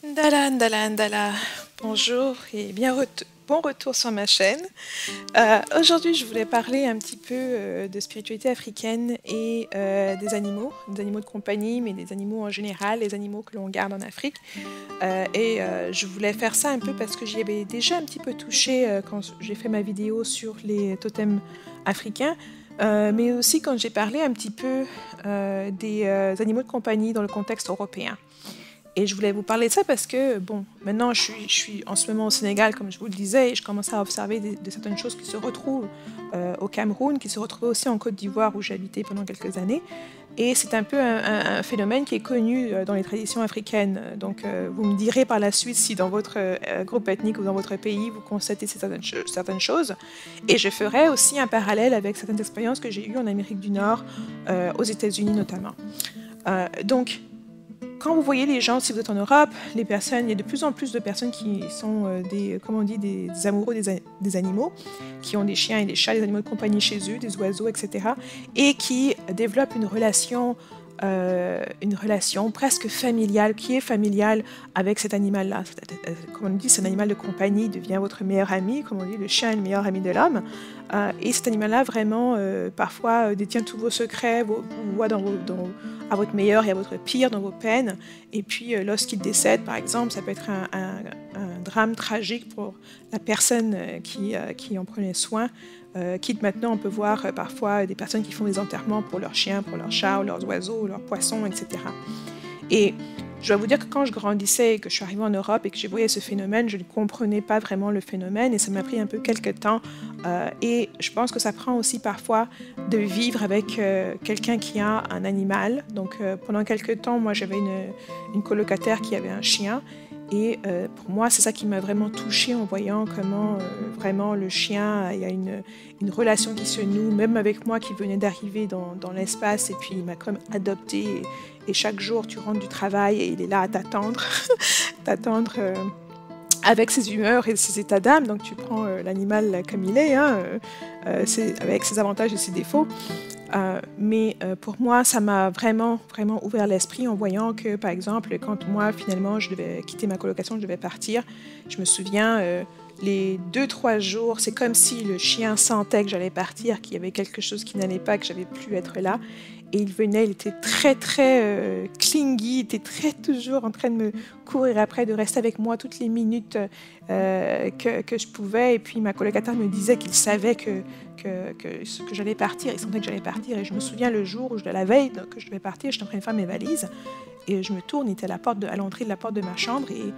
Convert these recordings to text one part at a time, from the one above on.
Ndala, ndala, ndala. Bonjour et bon retour sur ma chaîne. Aujourd'hui, je voulais parler un petit peu de spiritualité africaine et des animaux de compagnie, mais des animaux en général, les animaux que l'on garde en Afrique. Je voulais faire ça un peu parce que j'y avais déjà un petit peu touché quand j'ai fait ma vidéo sur les totems africains. Mais aussi quand j'ai parlé un petit peu des animaux de compagnie dans le contexte européen. Et je voulais vous parler de ça parce que, bon, maintenant je suis en ce moment au Sénégal, comme je vous le disais, et je commence à observer de certaines choses qui se retrouvent au Cameroun, qui se retrouvent aussi en Côte d'Ivoire où j'ai habité pendant quelques années. Et c'est un peu un phénomène qui est connu dans les traditions africaines. Donc vous me direz par la suite si dans votre groupe ethnique ou dans votre pays vous constatez certaines choses. Et je ferai aussi un parallèle avec certaines expériences que j'ai eues en Amérique du Nord, aux États-Unis notamment. Donc, quand vous voyez les gens, si vous êtes en Europe, les personnes, il y a de plus en plus de personnes qui sont comme on dit, des amoureux des animaux, qui ont des chiens et des chats, des animaux de compagnie chez eux, des oiseaux, etc. Et qui développent une relation presque familiale, qui est familiale avec cet animal-là. Comme on dit, c'est un animal de compagnie, il devient votre meilleur ami, comme on dit, le chien est le meilleur ami de l'homme. Et cet animal-là, vraiment, parfois, détient tous vos secrets, vous voit à votre meilleur et à votre pire, dans vos peines. Et puis, lorsqu'il décède, par exemple, ça peut être un drame tragique pour la personne qui en prenait soin. Quitte maintenant, on peut voir parfois des personnes qui font des enterrements pour leurs chiens, pour leurs chats, ou leurs oiseaux, ou leurs poissons, etc. Et je dois vous dire que quand je grandissais et que je suis arrivée en Europe et que j'ai voyé ce phénomène, je ne comprenais pas vraiment le phénomène et ça m'a pris un peu quelques temps. Et je pense que ça prend aussi parfois de vivre avec quelqu'un qui a un animal. Donc pendant quelques temps, moi j'avais une colocataire qui avait un chien. Et pour moi, c'est ça qui m'a vraiment touchée en voyant comment vraiment le chien, il y a une relation qui se noue, même avec moi qui venais d'arriver dans l'espace, et puis il m'a comme adoptée. Et chaque jour, tu rentres du travail et il est là à t'attendre, t'attendre avec ses humeurs et ses états d'âme. Donc tu prends l'animal comme il est, hein, avec ses avantages et ses défauts. Mais pour moi, ça m'a vraiment ouvert l'esprit en voyant que, par exemple, quand moi, finalement, je devais quitter ma colocation, je devais partir, je me souviens, les 2-3 jours, c'est comme si le chien sentait que j'allais partir, qu'il y avait quelque chose qui n'allait pas, que j'avais plus être là. Et il venait, il était très clingy, il était toujours en train de me courir après, de rester avec moi toutes les minutes que je pouvais. Et puis ma colocataire me disait qu'il savait que j'allais partir, il sentait que j'allais partir. Et je me souviens le jour où la veille que je devais partir, j'étais en train de faire mes valises. Et je me tourne, il était à l'entrée de la porte de ma chambre et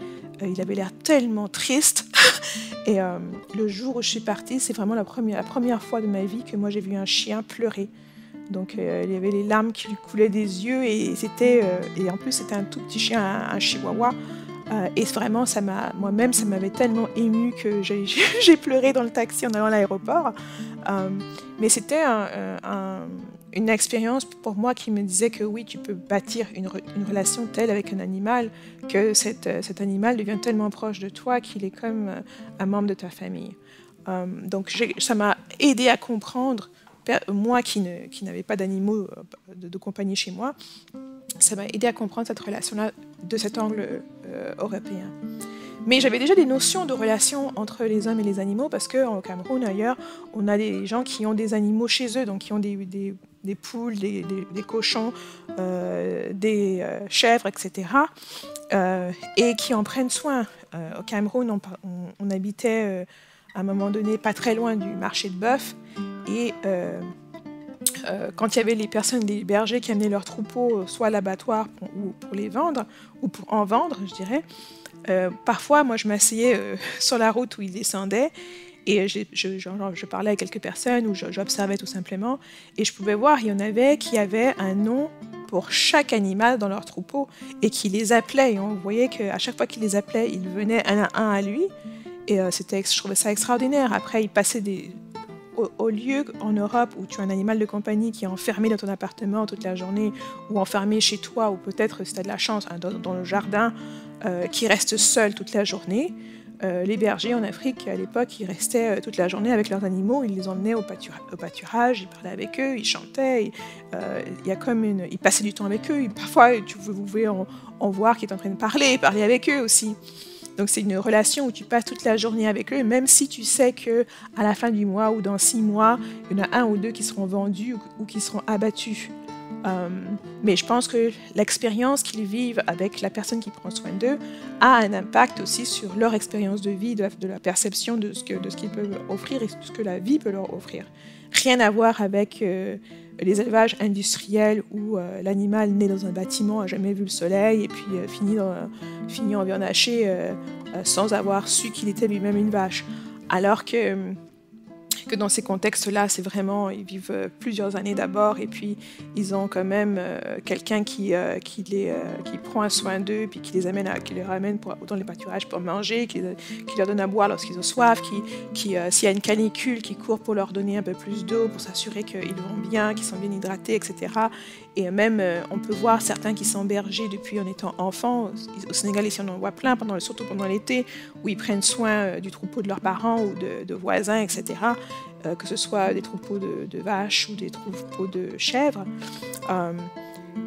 il avait l'air tellement triste. Et le jour où je suis partie, c'est vraiment la première fois de ma vie que moi j'ai vu un chien pleurer. Donc il y avait les larmes qui lui coulaient des yeux et en plus c'était un tout petit chien, un chihuahua. Et vraiment, moi-même, ça m'avait tellement émue que j'ai pleuré dans le taxi en allant à l'aéroport. Mais c'était une expérience pour moi qui me disait que oui, tu peux bâtir une relation telle avec un animal que cet animal devient tellement proche de toi qu'il est comme un membre de ta famille. Donc ça m'a aidé à comprendre, moi qui n'avais pas d'animaux de compagnie chez moi, ça m'a aidé à comprendre cette relation-là de cet angle européen. Mais j'avais déjà des notions de relation entre les hommes et les animaux parce qu'au Cameroun, ailleurs, on a des gens qui ont des animaux chez eux, donc qui ont des poules, des cochons, des chèvres, etc. Et qui en prennent soin. Au Cameroun, on habitait à un moment donné pas très loin du marché de bœuf et quand il y avait les personnes, les bergers qui amenaient leurs troupeaux soit à l'abattoir pour les vendre, ou pour en vendre, je dirais, parfois, moi, je m'asseyais sur la route où ils descendaient et je parlais à quelques personnes ou j'observais tout simplement et je pouvais voir, il y en avait qui avaient un nom pour chaque animal dans leur troupeau et qui les appelaient. Et on voyait qu'à chaque fois qu'ils les appelaient, ils venaient un à un à lui et je trouvais ça extraordinaire. Après, ils passaient au lieu en Europe où tu as un animal de compagnie qui est enfermé dans ton appartement toute la journée ou enfermé chez toi ou peut-être si tu as de la chance dans le jardin qui reste seul toute la journée, les bergers en Afrique, à l'époque, ils restaient toute la journée avec leurs animaux, ils les emmenaient au pâturage, ils parlaient avec eux, ils chantaient, il y a comme ils passaient du temps avec eux, parfois vous pouvez en voir qu'ils sont en train de parler avec eux aussi. Donc c'est une relation où tu passes toute la journée avec eux, même si tu sais que à la fin du mois ou dans 6 mois, il y en a 1 ou 2 qui seront vendus ou qui seront abattus. Mais je pense que l'expérience qu'ils vivent avec la personne qui prend soin d'eux a un impact aussi sur leur expérience de vie, de la perception de ce qu'ils peuvent offrir et de ce que la vie peut leur offrir. Rien à voir avec les élevages industriels où l'animal né dans un bâtiment n'a jamais vu le soleil et puis finit en viande hachée sans avoir su qu'il était lui-même une vache. Alors que dans ces contextes-là, c'est vraiment, ils vivent plusieurs années d'abord et puis ils ont quand même quelqu'un qui prend un soin d'eux puis qui les ramène dans les pâturages pour manger, qui leur donne à boire lorsqu'ils ont soif, s'il y a une canicule, qui court pour leur donner un peu plus d'eau pour s'assurer qu'ils vont bien, qu'ils sont bien hydratés, etc. Et même, on peut voir certains qui sont bergers depuis en étant enfants. Au Sénégal, ici, on en voit plein, surtout pendant l'été, où ils prennent soin du troupeau de leurs parents ou de voisins, etc. Que ce soit des troupeaux de vaches ou des troupeaux de chèvres.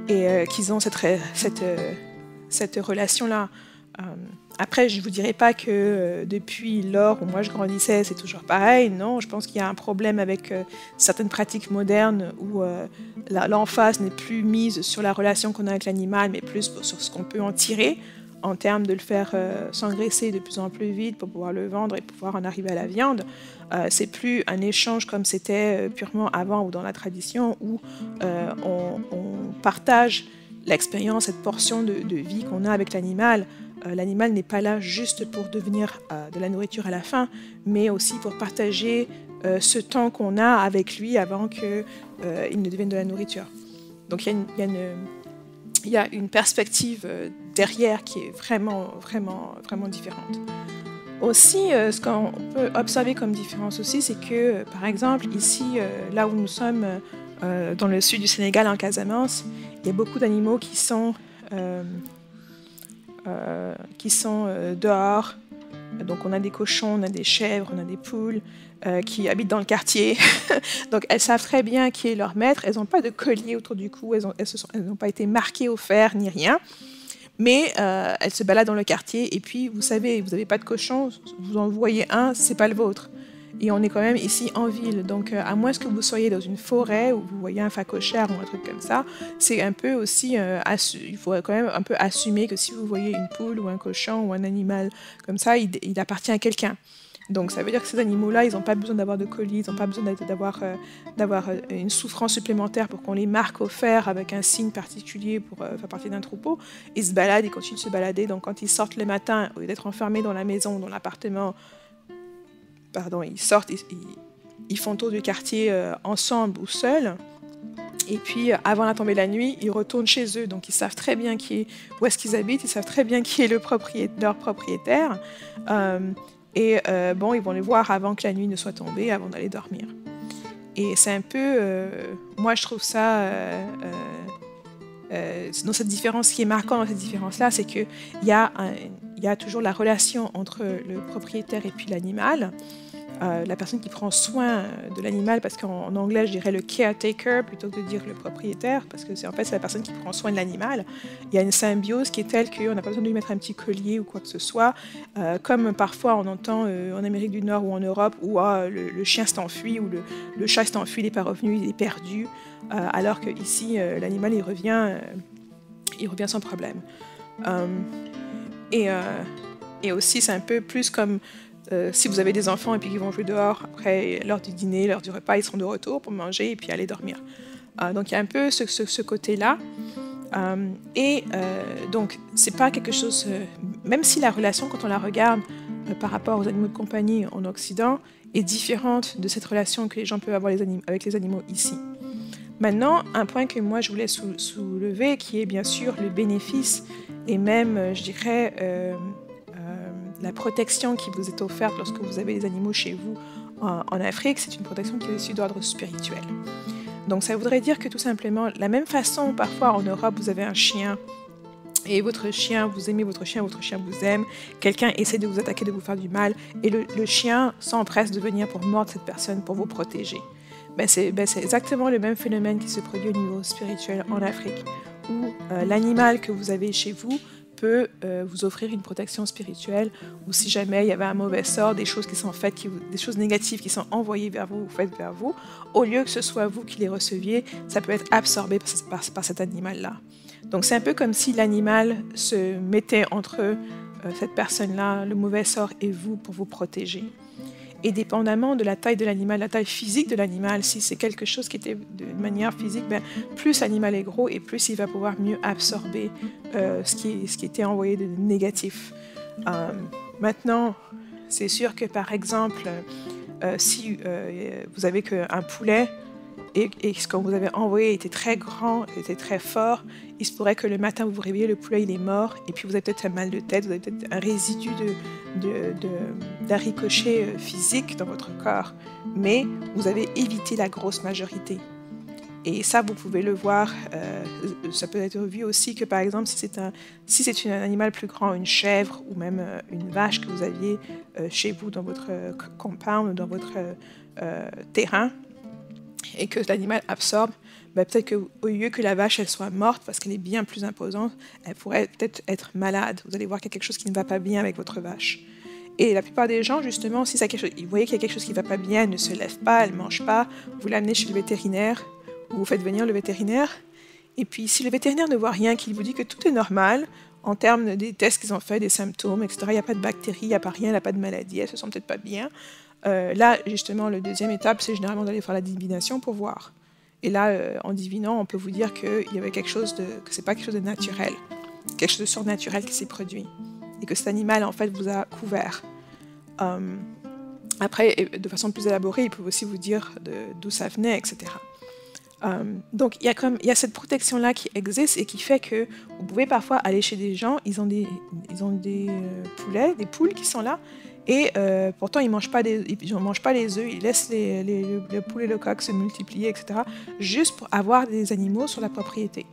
Et qu'ils ont cette relation-là. Après, je ne vous dirai pas que depuis lors où moi je grandissais, c'est toujours pareil. Non, je pense qu'il y a un problème avec certaines pratiques modernes où l'emphase n'est plus mise sur la relation qu'on a avec l'animal, mais plus sur ce qu'on peut en tirer en termes de le faire s'engraisser de plus en plus vite pour pouvoir le vendre et pouvoir en arriver à la viande. C'est plus un échange comme c'était purement avant ou dans la tradition où on partage l'expérience, cette portion de vie qu'on a avec l'animal. L'animal n'est pas là juste pour devenir de la nourriture à la fin, mais aussi pour partager ce temps qu'on a avec lui avant qu'il ne devienne de la nourriture. Donc il y a une perspective derrière qui est vraiment, vraiment, vraiment différente. Aussi, ce qu'on peut observer comme différence aussi, c'est que, par exemple, ici, là où nous sommes, dans le sud du Sénégal, en Casamance, il y a beaucoup d'animaux qui sont dehors. Donc on a des cochons, on a des chèvres, on a des poules qui habitent dans le quartier. Donc elles savent très bien qui est leur maître. Elles n'ont pas de collier autour du cou, elles n'ont pas été marquées au fer ni rien. Mais elles se baladent dans le quartier et puis vous savez, vous n'avez pas de cochon, vous en voyez un, c'est pas le vôtre. Et on est quand même ici en ville, donc à moins que vous soyez dans une forêt où vous voyez un phacochère ou un truc comme ça, c'est un peu aussi, il faut quand même un peu assumer que si vous voyez une poule ou un cochon ou un animal comme ça, il appartient à quelqu'un. Donc ça veut dire que ces animaux-là, ils n'ont pas besoin d'avoir de colis, ils n'ont pas besoin d'avoir une souffrance supplémentaire pour qu'on les marque au fer avec un signe particulier pour faire partie d'un troupeau. Ils se baladent, ils continuent de se balader, donc quand ils sortent le matin, au lieu d'être enfermés dans la maison, dans l'appartement, ils sortent, ils font le tour du quartier ensemble ou seuls. Et puis, avant la tombée de la nuit, ils retournent chez eux. Donc, ils savent très bien où est-ce qu'ils habitent, ils savent très bien qui est leur propriétaire. Ils vont les voir avant que la nuit ne soit tombée, avant d'aller dormir. Et c'est un peu... moi, je trouve ça... dans cette différence, ce qui est marquant dans cette différence-là, c'est qu'il y a toujours la relation entre le propriétaire et puis l'animal. La personne qui prend soin de l'animal, parce qu'en anglais je dirais le caretaker plutôt que de dire le propriétaire, parce que c'est la personne qui prend soin de l'animal. Il y a une symbiose qui est telle qu'on n'a pas besoin de lui mettre un petit collier ou quoi que ce soit, comme parfois on entend en Amérique du Nord ou en Europe où le chien s'est enfui ou le chat s'est enfui, il n'est pas revenu, il est perdu, alors qu'ici l'animal il revient sans problème. Et aussi c'est un peu plus comme si vous avez des enfants et puis qu'ils vont jouer dehors, après l'heure du dîner, l'heure du repas, ils seront de retour pour manger et puis aller dormir. Donc il y a un peu ce côté-là. Donc c'est pas quelque chose... même si la relation, quand on la regarde par rapport aux animaux de compagnie en Occident, est différente de cette relation que les gens peuvent avoir avec les animaux ici. Maintenant, un point que moi je voulais soulever, qui est bien sûr le bénéfice et même, je dirais... la protection qui vous est offerte lorsque vous avez des animaux chez vous en Afrique, c'est une protection qui est aussi d'ordre spirituel. Donc ça voudrait dire que tout simplement, la même façon, parfois en Europe, vous avez un chien et votre chien, vous aimez votre chien vous aime, quelqu'un essaie de vous attaquer, de vous faire du mal, et le chien s'empresse de venir pour mordre cette personne, pour vous protéger. C'est exactement le même phénomène qui se produit au niveau spirituel en Afrique, où l'animal que vous avez chez vous peut vous offrir une protection spirituelle, ou si jamais il y avait un mauvais sort, des choses qui sont faites, des choses négatives qui sont envoyées vers vous ou faites vers vous, au lieu que ce soit vous qui les receviez, ça peut être absorbé par cet animal-là. Donc c'est un peu comme si l'animal se mettait entre cette personne-là, le mauvais sort, et vous pour vous protéger. Et dépendamment de la taille de l'animal, la taille physique de l'animal, si c'est quelque chose qui était de manière physique, plus l'animal est gros et plus il va pouvoir mieux absorber ce qui était envoyé de négatif. Maintenant, c'est sûr que par exemple, si vous avez un poulet et ce qu'on vous avait envoyé était très grand, était très fort, il se pourrait que le matin vous vous réveillez, le poulet il est mort, et puis vous avez peut-être un mal de tête, vous avez peut-être un résidu d'un ricochet physique dans votre corps, mais vous avez évité la grosse majorité. Et ça, vous pouvez le voir, ça peut être vu aussi que par exemple, si c'est un animal plus grand, une chèvre ou même une vache que vous aviez chez vous dans votre compound, dans votre terrain, et que l'animal absorbe, peut-être qu'au lieu que la vache elle soit morte parce qu'elle est bien plus imposante, elle pourrait peut-être être malade. Vous allez voir qu'il y a quelque chose qui ne va pas bien avec votre vache. Et la plupart des gens, justement, si vous voyez qu'il y a quelque chose qui ne va pas bien, elle ne se lève pas, elle ne mange pas, vous l'amenez chez le vétérinaire, ou vous faites venir le vétérinaire. Et puis, si le vétérinaire ne voit rien, qu'il vous dit que tout est normal, en termes des tests qu'ils ont fait, des symptômes, etc., il n'y a pas de bactéries, il n'y a pas rien, elle n'a pas de maladie, elle ne se sent peut-être pas bien. Là, justement, la deuxième étape, c'est généralement d'aller faire la divination pour voir. Et là, en divinant, on peut vous dire qu'il y avait que c'est pas quelque chose de naturel, quelque chose de surnaturel qui s'est produit, et que cet animal, en fait, vous a couvert. Après, de façon plus élaborée, ils peuvent aussi vous dire d'où ça venait, etc. Donc, il y a cette protection-là qui existe et qui fait que vous pouvez parfois aller chez des gens, ils ont des poulets, des poules qui sont là, et pourtant ils ne mangent pas les œufs, ils laissent le poulet et le coq se multiplier, etc., juste pour avoir des animaux sur la propriété.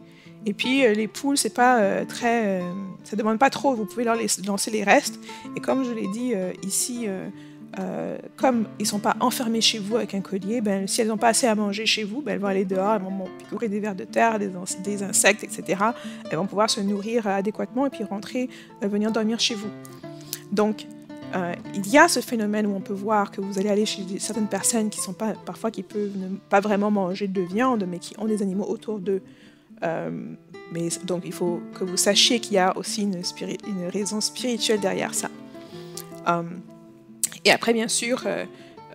Et puis les poules, c'est pas ça demande pas trop, vous pouvez leur lancer les restes, et comme je l'ai dit ici, comme ils ne sont pas enfermés chez vous avec un collier, si elles n'ont pas assez à manger chez vous, elles vont aller dehors, elles vont picorer des vers de terre, des insectes, etc. Elles vont pouvoir se nourrir adéquatement et puis rentrer, venir dormir chez vous. Donc, il y a ce phénomène où on peut voir que vous allez aller chez certaines personnes qui peuvent ne pas vraiment manger de viande, mais qui ont des animaux autour d'eux. Donc, il faut que vous sachiez qu'il y a aussi une raison spirituelle derrière ça. Et après, bien sûr,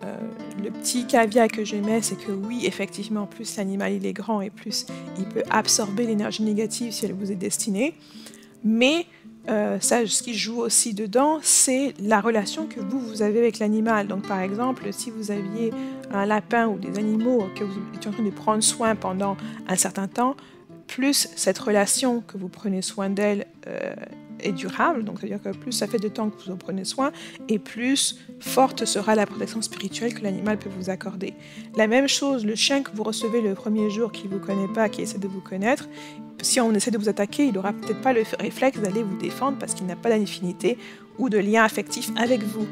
le petit caveat que je mets, c'est que oui, effectivement, plus l'animal il est grand et plus il peut absorber l'énergie négative si elle vous est destinée. Mais ce qui joue aussi dedans, c'est la relation que vous avez avec l'animal. Donc, par exemple, si vous aviez un lapin ou des animaux que vous étiez en train de prendre soin pendant un certain temps, plus cette relation que vous prenez soin d'elle est durable, donc c'est-à-dire que plus ça fait de temps que vous en prenez soin, et plus forte sera la protection spirituelle que l'animal peut vous accorder. La même chose, le chien que vous recevez le premier jour, qui ne vous connaît pas, qui essaie de vous connaître, si on essaie de vous attaquer, il n'aura peut-être pas le réflexe d'aller vous défendre parce qu'il n'a pas d'affinité ou de lien affectif avec vous.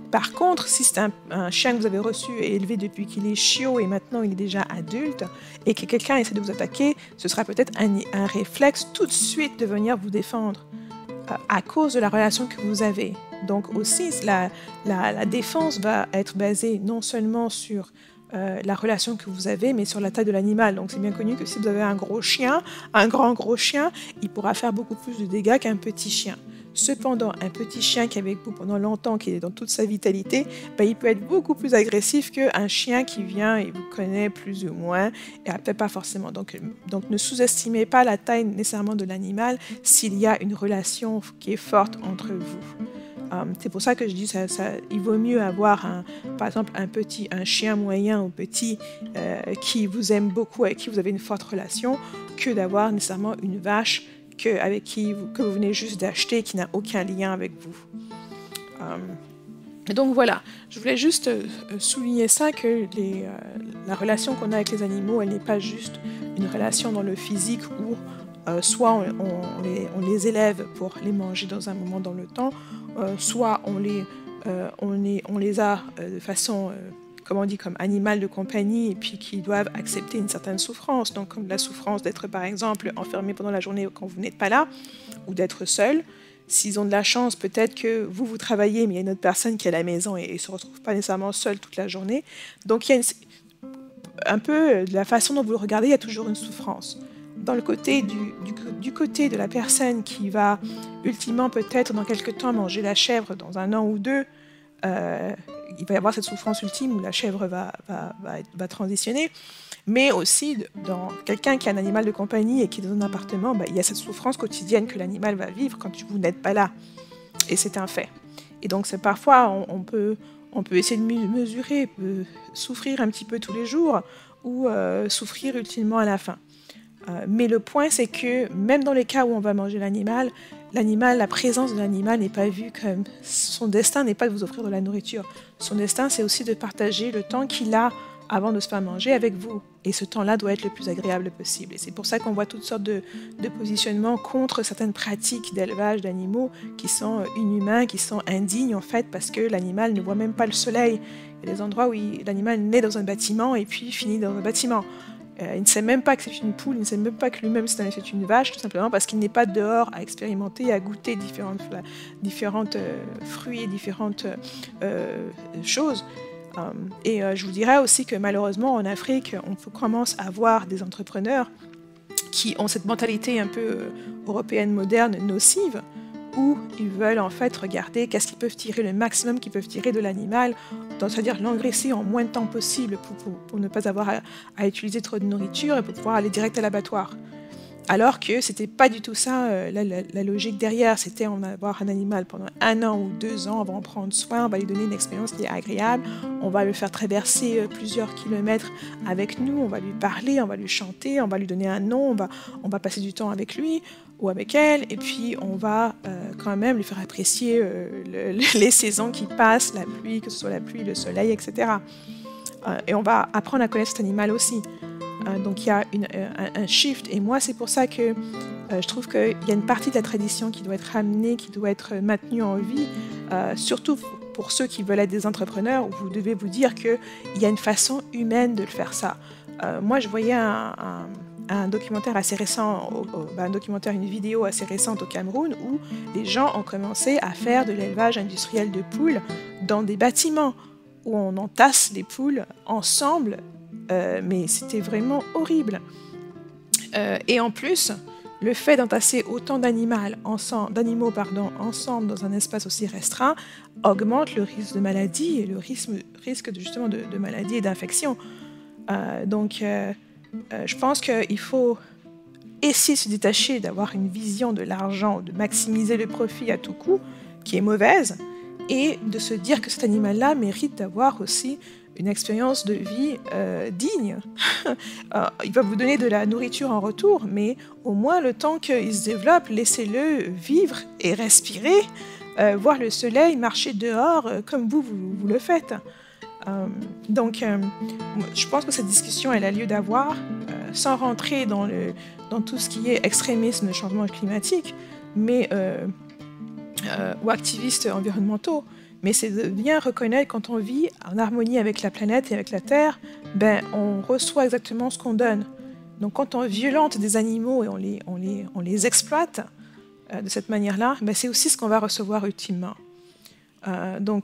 Par contre, si c'est un chien que vous avez reçu et élevé depuis qu'il est chiot et maintenant il est déjà adulte, et que quelqu'un essaie de vous attaquer, ce sera peut-être un réflexe tout de suite de venir vous défendre à cause de la relation que vous avez. Donc aussi, la défense va être basée non seulement sur la relation que vous avez, mais sur la taille de l'animal. Donc c'est bien connu que si vous avez un gros chien, un gros chien, il pourra faire beaucoup plus de dégâts qu'un petit chien. Cependant, un petit chien qui est avec vous pendant longtemps, qui est dans toute sa vitalité, il peut être beaucoup plus agressif qu'un chien qui vient et vous connaît plus ou moins, et peut-être pas forcément. Donc ne sous-estimez pas la taille nécessairement de l'animal s'il y a une relation qui est forte entre vous. C'est pour ça que je dis il vaut mieux avoir par exemple un chien moyen ou petit qui vous aime beaucoup, avec qui vous avez une forte relation, que d'avoir nécessairement une vache que vous venez juste d'acheter, qui n'a aucun lien avec vous. Donc voilà, je voulais juste souligner ça, que la relation qu'on a avec les animaux, elle n'est pas juste une relation dans le physique où soit on les élève pour les manger dans un moment dans le temps, soit on les a de façon, comment on dit, comme animal de compagnie, et puis qui doivent accepter une certaine souffrance, donc comme la souffrance d'être par exemple enfermé pendant la journée quand vous n'êtes pas là, ou d'être seul. S'ils ont de la chance, peut-être que vous travaillez, mais il y a une autre personne qui est à la maison et ne se retrouve pas nécessairement seule toute la journée. Donc il y a un peu de la façon dont vous le regardez, il y a toujours une souffrance. Dans le côté du côté de la personne qui va ultimement peut-être dans quelques temps manger la chèvre dans un an ou deux, il va y avoir cette souffrance ultime où la chèvre va transitionner. Mais aussi, dans quelqu'un qui a un animal de compagnie et qui est dans un appartement, il y a cette souffrance quotidienne que l'animal va vivre quand vous n'êtes pas là. Et c'est un fait. Et donc, parfois, on peut essayer de mesurer, souffrir un petit peu tous les jours ou souffrir ultimement à la fin. Mais le point, c'est que même dans les cas où on va manger l'animal, la présence de l'animal n'est pas vue comme... Son destin n'est pas de vous offrir de la nourriture. Son destin, c'est aussi de partager le temps qu'il a avant de se faire manger avec vous. Et ce temps-là doit être le plus agréable possible. Et c'est pour ça qu'on voit toutes sortes de positionnements contre certaines pratiques d'élevage d'animaux qui sont inhumains, qui sont indignes en fait, parce que l'animal ne voit même pas le soleil. Il y a des endroits où l'animal naît dans un bâtiment et puis finit dans un bâtiment. Il ne sait même pas que c'est une poule, il ne sait même pas que lui-même c'est une vache, tout simplement parce qu'il n'est pas dehors à expérimenter, à goûter différentes fruits et différentes choses. Et je vous dirais aussi que malheureusement en Afrique, on commence à voir des entrepreneurs qui ont cette mentalité un peu européenne moderne, nocive, où ils veulent en fait regarder qu'est-ce qu'ils peuvent tirer, le maximum qu'ils peuvent tirer de l'animal, c'est-à-dire l'engraisser en moins de temps possible pour ne pas avoir à utiliser trop de nourriture et pour pouvoir aller direct à l'abattoir. Alors que c'était pas du tout ça la logique derrière, c'était on va avoir un animal pendant 1 an ou 2 ans, on va en prendre soin, on va lui donner une expérience qui est agréable, on va le faire traverser plusieurs kilomètres avec nous, on va lui parler, on va lui chanter, on va lui donner un nom, on va passer du temps avec lui ou avec elle, et puis on va quand même lui faire apprécier les saisons qui passent, la pluie, que ce soit la pluie, le soleil, etc. Et on va apprendre à connaître cet animal aussi. Donc il y a un shift, et moi c'est pour ça que je trouve qu'il y a une partie de la tradition qui doit être ramenée, qui doit être maintenue en vie, surtout pour ceux qui veulent être des entrepreneurs, où vous devez vous dire qu'il y a une façon humaine de le faire ça. Moi je voyais un documentaire assez récent, une vidéo assez récente au Cameroun, où les gens ont commencé à faire de l'élevage industriel de poules dans des bâtiments, où on entasse les poules ensemble. Mais c'était vraiment horrible. Et en plus, le fait d'entasser autant d'animaux ensemble dans un espace aussi restreint augmente le risque de maladie et le risque justement de maladie et d'infection. Donc, je pense qu'il faut essayer de se détacher d'avoir une vision de l'argent, de maximiser le profit à tout coup, qui est mauvaise, et de se dire que cet animal-là mérite d'avoir aussi une expérience de vie digne. Il va vous donner de la nourriture en retour, mais au moins le temps qu'il se développe, laissez-le vivre et respirer, voir le soleil, marcher dehors comme vous le faites. Donc, je pense que cette discussion, elle a lieu d'avoir, sans rentrer dans tout ce qui est extrémisme de changement climatique, mais, ou activistes environnementaux. Mais c'est de bien reconnaître quand on vit en harmonie avec la planète et avec la Terre, on reçoit exactement ce qu'on donne. Donc quand on violente des animaux et on les exploite de cette manière-là, c'est aussi ce qu'on va recevoir ultimement. Tout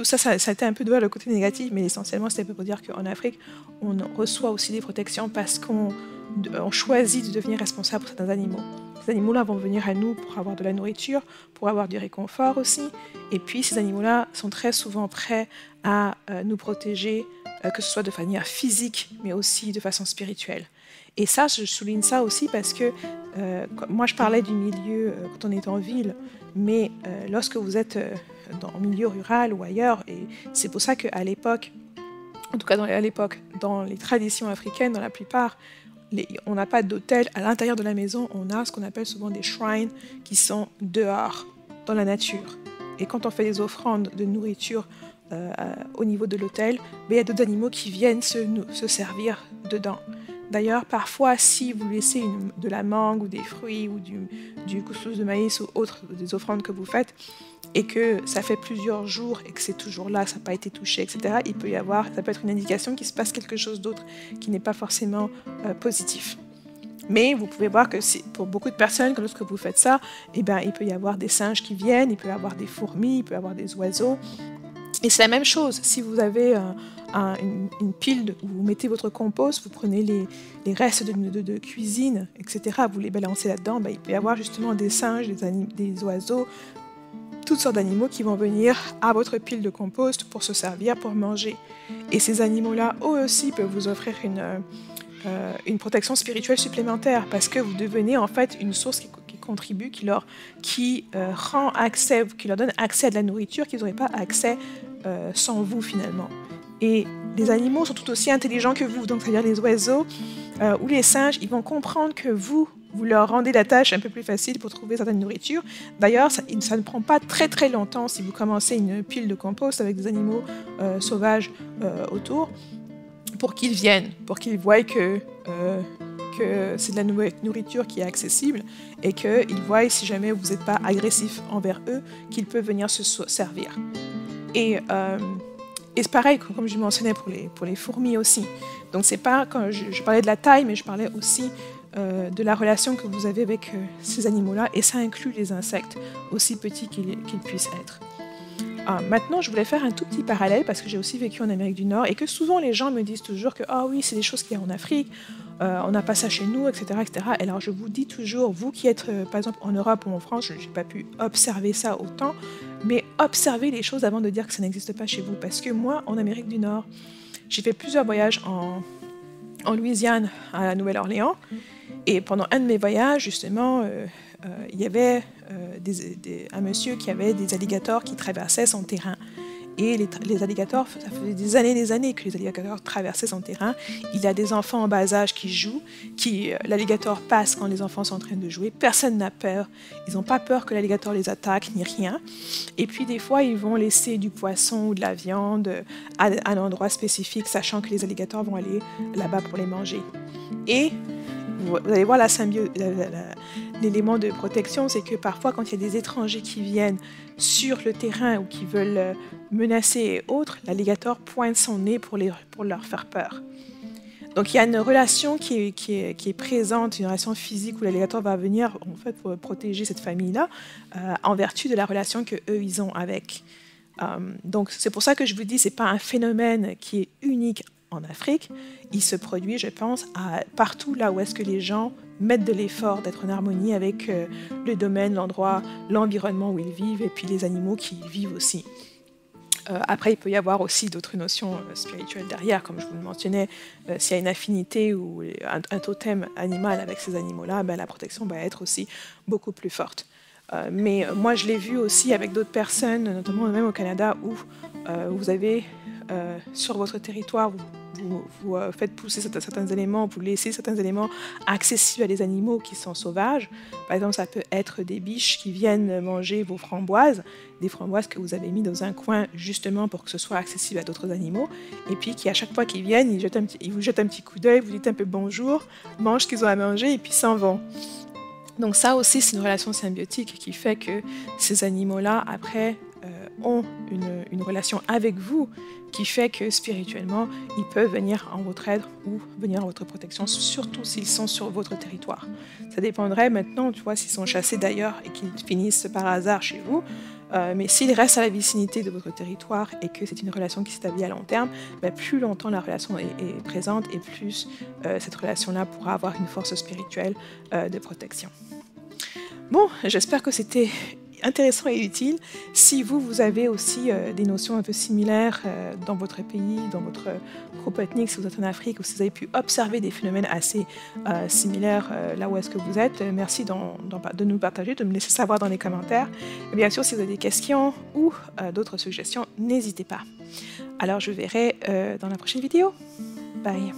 ça a été un peu de voir le côté négatif, mais essentiellement c'était pour dire qu'en Afrique, on reçoit aussi des protections parce qu'on choisit de devenir responsable pour certains animaux. Ces animaux-là vont venir à nous pour avoir de la nourriture, pour avoir du réconfort aussi. Et puis ces animaux-là sont très souvent prêts à nous protéger, que ce soit de manière physique, mais aussi de façon spirituelle. Et ça, je souligne ça aussi parce que moi je parlais du milieu quand on est en ville, mais lorsque vous êtes en milieu rural ou ailleurs, et c'est pour ça qu'à l'époque, en tout cas dans les traditions africaines, dans la plupart, on n'a pas d'hôtel à l'intérieur de la maison, on a ce qu'on appelle souvent des shrines qui sont dehors, dans la nature. Et quand on fait des offrandes de nourriture au niveau de l'hôtel, il y a d'autres animaux qui viennent se servir dedans. D'ailleurs, parfois, si vous laissez de la mangue ou des fruits ou du couscous de maïs ou autre, des offrandes que vous faites, et que ça fait plusieurs jours et que c'est toujours là, ça n'a pas été touché, etc., ça peut être une indication qu'il se passe quelque chose d'autre qui n'est pas forcément positif. Mais vous pouvez voir que pour beaucoup de personnes, que lorsque vous faites ça, il peut y avoir des singes qui viennent, il peut y avoir des fourmis, il peut y avoir des oiseaux. Et c'est la même chose, si vous avez une pile où vous mettez votre compost, vous prenez les restes de cuisine, etc., vous les balancez là-dedans, il peut y avoir justement des singes, des oiseaux, toutes sortes d'animaux qui vont venir à votre pile de compost pour se servir, pour manger. Et ces animaux-là, eux aussi, peuvent vous offrir une protection spirituelle supplémentaire parce que vous devenez en fait une source qui contribue, qui leur donne accès à de la nourriture qu'ils n'auraient pas accès sans vous finalement. Et les animaux sont tout aussi intelligents que vous, donc c'est-à-dire les oiseaux ou les singes, ils vont comprendre que vous leur rendez la tâche un peu plus facile pour trouver certaines nourritures. D'ailleurs, ça ne prend pas très très longtemps si vous commencez une pile de compost avec des animaux sauvages autour, pour qu'ils viennent, pour qu'ils voient que c'est de la nourriture qui est accessible et qu'ils voient, si jamais vous n'êtes pas agressif envers eux, qu'ils peuvent venir se servir. Et c'est pareil, comme je mentionnais pour les fourmis aussi. Donc c'est pas, quand je parlais de la taille, mais je parlais aussi de la relation que vous avez avec ces animaux-là, et ça inclut les insectes, aussi petits qu'ils puissent être. Maintenant, je voulais faire un tout petit parallèle, parce que j'ai aussi vécu en Amérique du Nord, et que souvent les gens me disent toujours que « Ah oui, c'est des choses qu'il y a en Afrique, on n'a pas ça chez nous, etc. etc. » Et alors je vous dis toujours, vous qui êtes par exemple en Europe ou en France, je n'ai pas pu observer ça autant, mais observez les choses avant de dire que ça n'existe pas chez vous. Parce que moi, en Amérique du Nord, j'ai fait plusieurs voyages en Louisiane, à la Nouvelle-Orléans, et pendant un de mes voyages, justement, il y avait un monsieur qui avait des alligators qui traversaient son terrain. Et les alligators, ça faisait des années que les alligators traversaient son terrain. Il y a des enfants en bas âge qui jouent, l'alligator passe quand les enfants sont en train de jouer. Personne n'a peur. Ils n'ont pas peur que l'alligator les attaque, ni rien. Et puis des fois, ils vont laisser du poisson ou de la viande à un endroit spécifique, sachant que les alligators vont aller là-bas pour les manger. Et vous allez voir l'élément de protection, c'est que parfois, quand il y a des étrangers qui viennent sur le terrain ou qui veulent menacer et autres, l'alligator pointe son nez pour leur faire peur. Donc il y a une relation qui est présente, une relation physique où l'alligator va venir en fait pour protéger cette famille-là en vertu de la relation qu'eux ils ont avec. Donc c'est pour ça que je vous dis, c'est pas un phénomène qui est unique en Afrique. Il se produit, je pense, partout là où est-ce que les gens mettent de l'effort d'être en harmonie avec le domaine, l'endroit, l'environnement où ils vivent et puis les animaux qui y vivent aussi. Après, il peut y avoir aussi d'autres notions spirituelles derrière, comme je vous le mentionnais. S'il y a une affinité ou un totem animal avec ces animaux-là, la protection va être aussi beaucoup plus forte. Mais moi, je l'ai vu aussi avec d'autres personnes, notamment même au Canada, où vous avez sur votre territoire, vous faites pousser certains éléments, vous laissez certains éléments accessibles à des animaux qui sont sauvages. Par exemple, ça peut être des biches qui viennent manger vos framboises, des framboises que vous avez mis dans un coin justement pour que ce soit accessible à d'autres animaux, et puis qui à chaque fois qu'ils viennent, ils vous jettent un petit coup d'œil, vous dites un peu bonjour, mangent ce qu'ils ont à manger et puis s'en vont. Donc ça aussi, c'est une relation symbiotique qui fait que ces animaux-là, après, ont une relation avec vous qui fait que spirituellement, ils peuvent venir en votre aide ou venir en votre protection, surtout s'ils sont sur votre territoire. Ça dépendrait maintenant, tu vois, s'ils sont chassés d'ailleurs et qu'ils finissent par hasard chez vous, mais s'ils restent à la vicinité de votre territoire et que c'est une relation qui s'établit à long terme, plus longtemps la relation est présente et plus cette relation-là pourra avoir une force spirituelle de protection. Bon, j'espère que c'était intéressant et utile. Si vous avez aussi des notions un peu similaires dans votre pays, dans votre groupe ethnique, si vous êtes en Afrique, ou si vous avez pu observer des phénomènes assez similaires là où est-ce que vous êtes, merci de nous partager, de me laisser savoir dans les commentaires. Et bien sûr, si vous avez des questions ou d'autres suggestions, n'hésitez pas. Alors, je verrai dans la prochaine vidéo. Bye.